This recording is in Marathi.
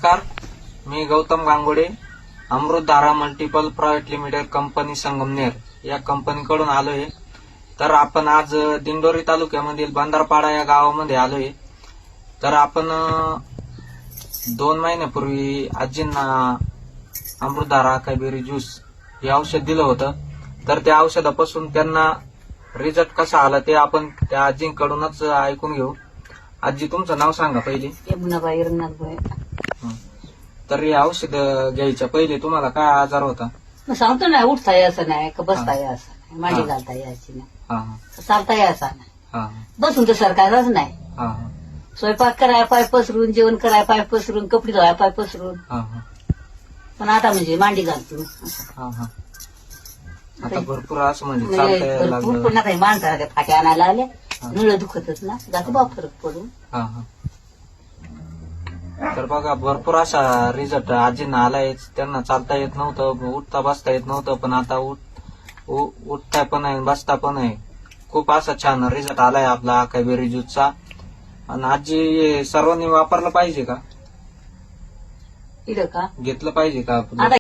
नमस्कार, मी Gautam Gangude, Amritdhara multiple private limited company Sangamner या कंपनीकडून आलोय. तर आपण आज दिंडोरी तालुक्यामधील बंधारपाडा या गावामध्ये आलोय. तर आपण 2 महिन्यापूर्वी आजींना अमृतधारा कायबेरी ज्यूस हे औषध दिलं होतं. तर त्या औषधापासून त्यांना रिझल्ट कसा आला ते आपण त्या आजींकडूनच ऐकून घेऊ. आजी, तुमचं नाव सांगा पहिले. यमुनाबाई रंगनाथबाई. तर हे औषध घ्यायच्या पहिले तुम्हाला काय आजार होता? मग सांगतो ना, उठता यायचं नाही का, बसता यायचं नाही, मांडी घालता यायची नाही, चालता यायचा नाही, बसून तर सरकारच नाही. स्वयंपाक कराय पाय पसरून, जेवण कराय पाय पसरून, कपडे धुवाय पाय पसरून. पण आता म्हणजे मांडी घालतो. आता भरपूर असं म्हणजे चालता यायला भरपूर. लागलं. पण आता माणसा फाट्या आणायला आल्या, नळ दुखतच ना, जाते बा फरक पडून. तर बघा, भरपूर असा रिझल्ट आजींना आलाय. त्यांना चालता येत नव्हतं, उठता बसता येत नव्हतं, पण आता उठता पण आहे, बसता पण आहे. खूप असा छान रिझल्ट आलाय आपला कायबेरी ज्यूसचा. आणि आजी सर्वांनी वापरलं पाहिजे का? इथं का घेतलं पाहिजे का आपण? आता